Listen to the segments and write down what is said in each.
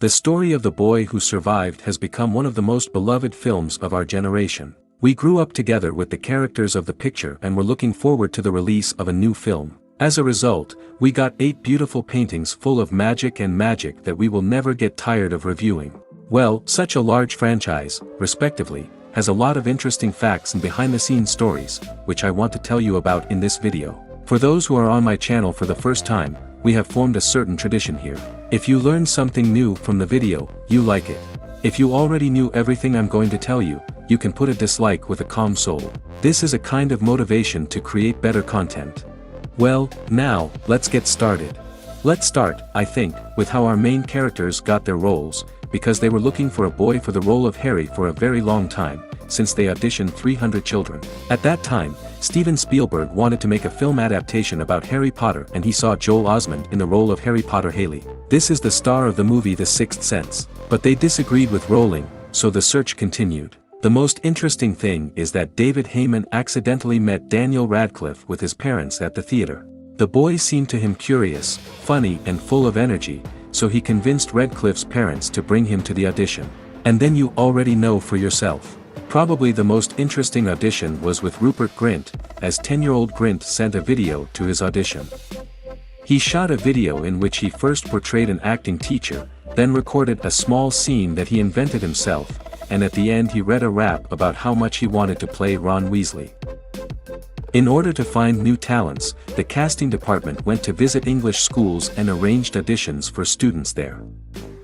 The story of the boy who survived has become one of the most beloved films of our generation. We grew up together with the characters of the picture and were looking forward to the release of a new film. As a result, we got 8 beautiful paintings full of magic that we will never get tired of reviewing. Well, such a large franchise, respectively, has a lot of interesting facts and behind-the-scenes stories, which I want to tell you about in this video. For those who are on my channel for the first time, we have formed a certain tradition here. If you learn something new from the video, you like it. If you already knew everything I'm going to tell you, you can put a dislike with a calm soul. This is a kind of motivation to create better content. Well, now, let's get started. Let's start, I think, with how our main characters got their roles, because they were looking for a boy for the role of Harry for a very long time, since they auditioned 300 children. At that time, Steven Spielberg wanted to make a film adaptation about Harry Potter and he saw Joel Osment in the role of Harry Potter Haley. This is the star of the movie The Sixth Sense. But they disagreed with Rowling, so the search continued. The most interesting thing is that David Heyman accidentally met Daniel Radcliffe with his parents at the theater. The boy seemed to him curious, funny and full of energy, so he convinced Radcliffe's parents to bring him to the audition. And then you already know for yourself. Probably the most interesting audition was with Rupert Grint, as 10-year-old Grint sent a video to his audition. He shot a video in which he first portrayed an acting teacher, then recorded a small scene that he invented himself, and at the end he read a rap about how much he wanted to play Ron Weasley. In order to find new talents, the casting department went to visit English schools and arranged auditions for students there.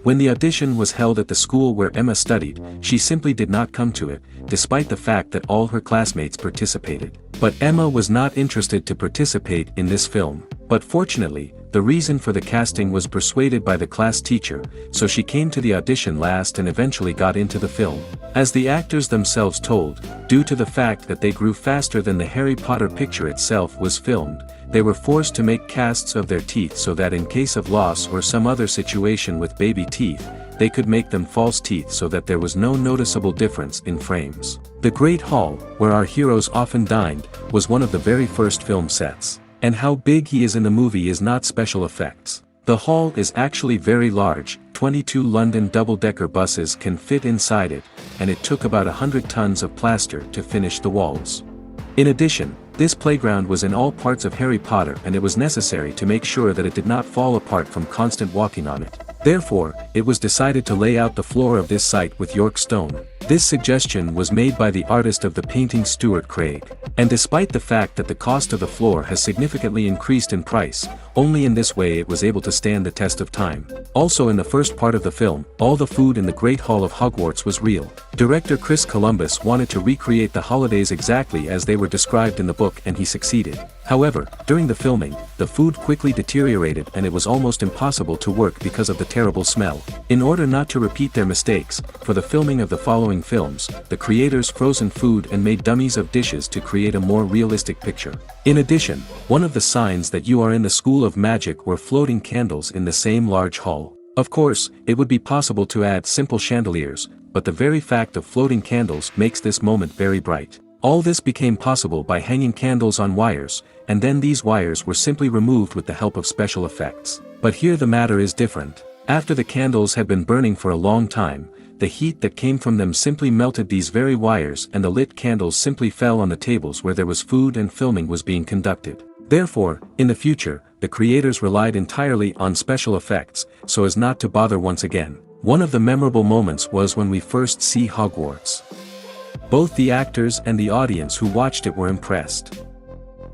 When the audition was held at the school where Emma studied, she simply did not come to it, despite the fact that all her classmates participated. But Emma was not interested to participate in this film. But fortunately, the reason for the casting was persuaded by the class teacher, so she came to the audition last and eventually got into the film. As the actors themselves told, due to the fact that they grew faster than the Harry Potter picture itself was filmed, they were forced to make casts of their teeth so that in case of loss or some other situation with baby teeth, they could make them false teeth so that there was no noticeable difference in frames. The Great Hall, where our heroes often dined, was one of the very first film sets. And how big he is in the movie is not special effects. The hall is actually very large, 22 London double-decker buses can fit inside it, and it took about 100 tons of plaster to finish the walls. In addition, this playground was in all parts of Harry Potter and it was necessary to make sure that it did not fall apart from constant walking on it. Therefore, it was decided to lay out the floor of this site with York stone. This suggestion was made by the artist of the painting Stuart Craig. And despite the fact that the cost of the floor has significantly increased in price, only in this way it was able to stand the test of time. Also in the first part of the film, all the food in the Great Hall of Hogwarts was real. Director Chris Columbus wanted to recreate the holidays exactly as they were described in the book and he succeeded. However, during the filming, the food quickly deteriorated and it was almost impossible to work because of the terrible smell. In order not to repeat their mistakes, for the filming of the following films, the creators frozen food and made dummies of dishes to create a more realistic picture. In addition, one of the signs that you are in the School of Magic were floating candles in the same large hall. Of course, it would be possible to add simple chandeliers, but the very fact of floating candles makes this moment very bright. All this became possible by hanging candles on wires, and then these wires were simply removed with the help of special effects. But here the matter is different. After the candles had been burning for a long time, the heat that came from them simply melted these very wires and the lit candles simply fell on the tables where there was food and filming was being conducted. Therefore, in the future, the creators relied entirely on special effects, so as not to bother once again. One of the memorable moments was when we first see Hogwarts. Both the actors and the audience who watched it were impressed.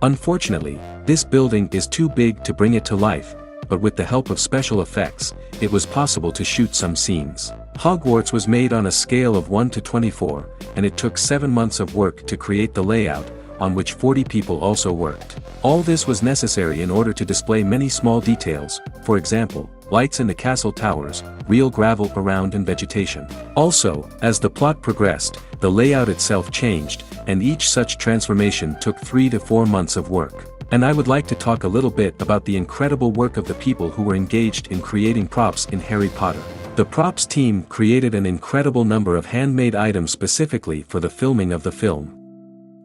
Unfortunately, this building is too big to bring it to life, but with the help of special effects, it was possible to shoot some scenes. Hogwarts was made on a scale of 1 to 24, and it took 7 months of work to create the layout, on which 40 people also worked. All this was necessary in order to display many small details, for example, lights in the castle towers, real gravel around and vegetation. Also, as the plot progressed, the layout itself changed, and each such transformation took 3 to 4 months of work. And I would like to talk a little bit about the incredible work of the people who were engaged in creating props in Harry Potter. The props team created an incredible number of handmade items specifically for the filming of the film.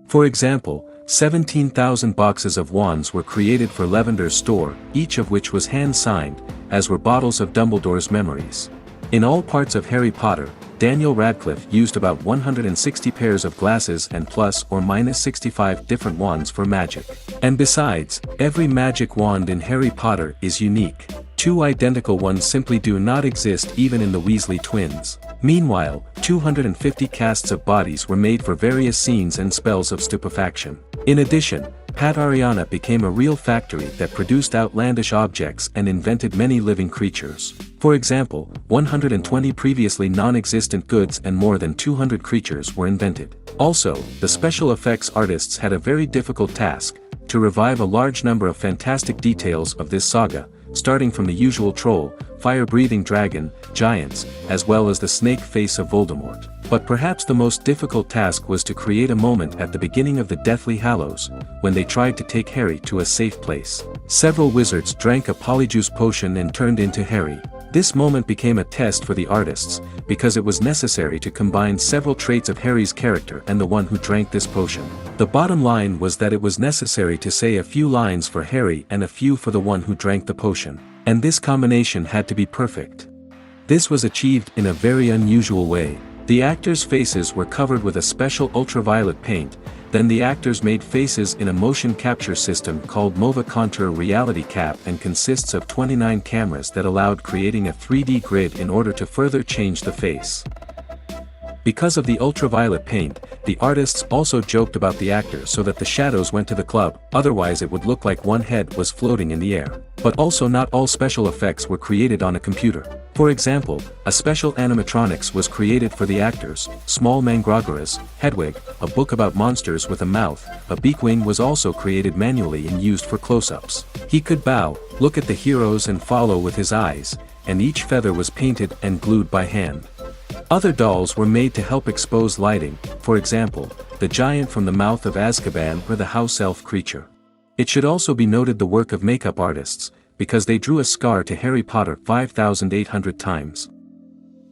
For example, 17,000 boxes of wands were created for Lavender's store, each of which was hand-signed, as were bottles of Dumbledore's memories. In all parts of Harry Potter, Daniel Radcliffe used about 160 pairs of glasses and plus or minus 65 different wands for magic. And besides, every magic wand in Harry Potter is unique. 2 identical ones simply do not exist even in the Weasley twins. Meanwhile, 250 casts of bodies were made for various scenes and spells of stupefaction. In addition, Pat-Ariana became a real factory that produced outlandish objects and invented many living creatures. For example, 120 previously non-existent goods and more than 200 creatures were invented. Also, the special effects artists had a very difficult task: to revive a large number of fantastic details of this saga, starting from the usual troll, fire-breathing dragon, giants, as well as the snake face of Voldemort. But perhaps the most difficult task was to create a moment at the beginning of the Deathly Hallows, when they tried to take Harry to a safe place. Several wizards drank a polyjuice potion and turned into Harry. This moment became a test for the artists, because it was necessary to combine several traits of Harry's character and the one who drank this potion. The bottom line was that it was necessary to say a few lines for Harry and a few for the one who drank the potion. And this combination had to be perfect. This was achieved in a very unusual way. The actors' faces were covered with a special ultraviolet paint, then the actors made faces in a motion capture system called Mova Contour Reality Cap and consists of 29 cameras that allowed creating a 3D grid in order to further change the face. Because of the ultraviolet paint, the artists also joked about the actors so that the shadows went to the club, otherwise it would look like one head was floating in the air. But also not all special effects were created on a computer. For example, a special animatronics was created for the actors, small Mandragoras, Hedwig, a book about monsters with a mouth, a beakwing was also created manually and used for close-ups. He could bow, look at the heroes and follow with his eyes, and each feather was painted and glued by hand. Other dolls were made to help expose lighting, for example, the giant from the mouth of Azkaban or the house elf creature. It should also be noted the work of makeup artists, because they drew a scar to Harry Potter 5,800 times.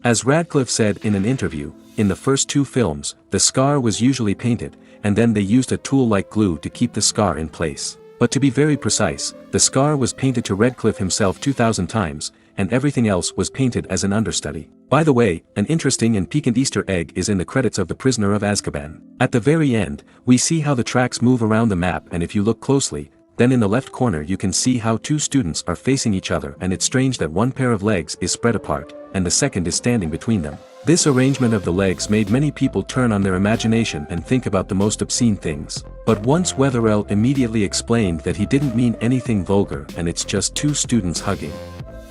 As Radcliffe said in an interview, in the first 2 films, the scar was usually painted, and then they used a tool like glue to keep the scar in place. But to be very precise, the scar was painted to Radcliffe himself 2,000 times, and everything else was painted as an understudy. By the way, an interesting and piquant Easter egg is in the credits of The Prisoner of Azkaban. At the very end, we see how the tracks move around the map, and if you look closely, then in the left corner you can see how 2 students are facing each other, and it's strange that one pair of legs is spread apart, and the second is standing between them. This arrangement of the legs made many people turn on their imagination and think about the most obscene things. But once Wetherell immediately explained that he didn't mean anything vulgar and it's just 2 students hugging.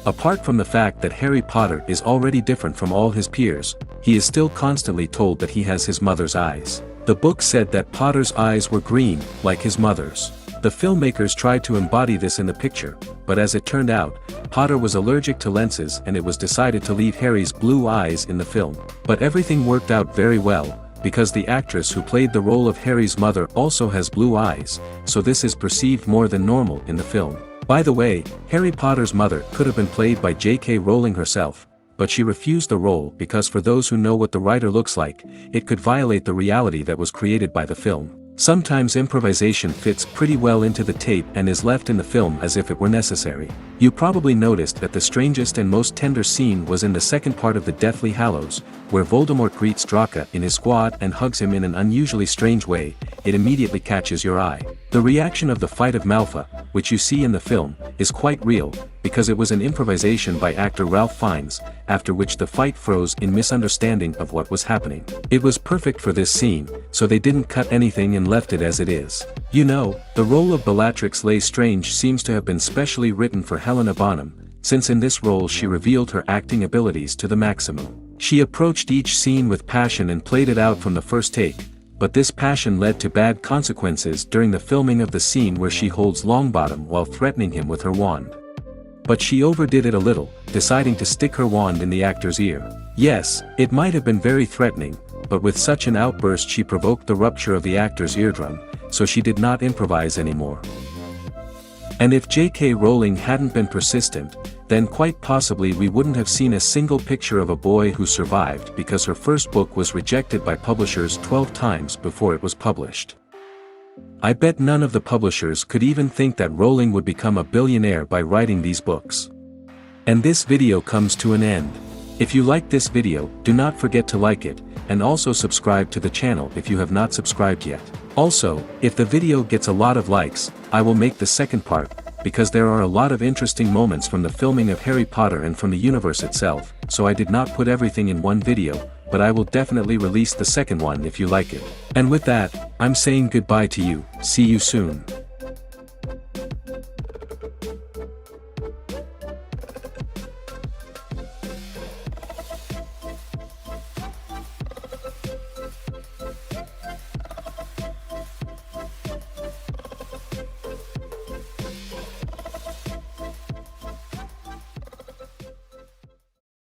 Apart from the fact that Harry Potter is already different from all his peers, he is still constantly told that he has his mother's eyes. The book said that Potter's eyes were green, like his mother's. The filmmakers tried to embody this in the picture, but as it turned out, Potter was allergic to lenses and it was decided to leave Harry's blue eyes in the film. But everything worked out very well, because the actress who played the role of Harry's mother also has blue eyes, so this is perceived more than normal in the film. By the way, Harry Potter's mother could have been played by J.K. Rowling herself, but she refused the role because for those who know what the writer looks like, it could violate the reality that was created by the film. Sometimes improvisation fits pretty well into the tape and is left in the film as if it were necessary. You probably noticed that the strangest and most tender scene was in the second part of the Deathly Hallows, where Voldemort greets Draco in his squad and hugs him in an unusually strange way. It immediately catches your eye. The reaction of the fight of Malfoy, which you see in the film, is quite real, because it was an improvisation by actor Ralph Fiennes, after which the fight froze in misunderstanding of what was happening. It was perfect for this scene, so they didn't cut anything and left it as it is. You know, the role of Bellatrix Lestrange seems to have been specially written for Helena Bonham, since in this role she revealed her acting abilities to the maximum. She approached each scene with passion and played it out from the first take, but this passion led to bad consequences during the filming of the scene where she holds Longbottom while threatening him with her wand. But she overdid it a little, deciding to stick her wand in the actor's ear. Yes, it might have been very threatening, but with such an outburst she provoked the rupture of the actor's eardrum, so she did not improvise anymore. And if J.K. Rowling hadn't been persistent, then quite possibly we wouldn't have seen a single picture of a boy who survived because her first book was rejected by publishers 12 times before it was published. I bet none of the publishers could even think that Rowling would become a billionaire by writing these books. And this video comes to an end. If you liked this video, do not forget to like it, and also subscribe to the channel if you have not subscribed yet. Also, if the video gets a lot of likes, I will make the second part, because there are a lot of interesting moments from the filming of Harry Potter and from the universe itself, so I did not put everything in one video, but I will definitely release the second one if you like it. And with that, I'm saying goodbye to you, see you soon.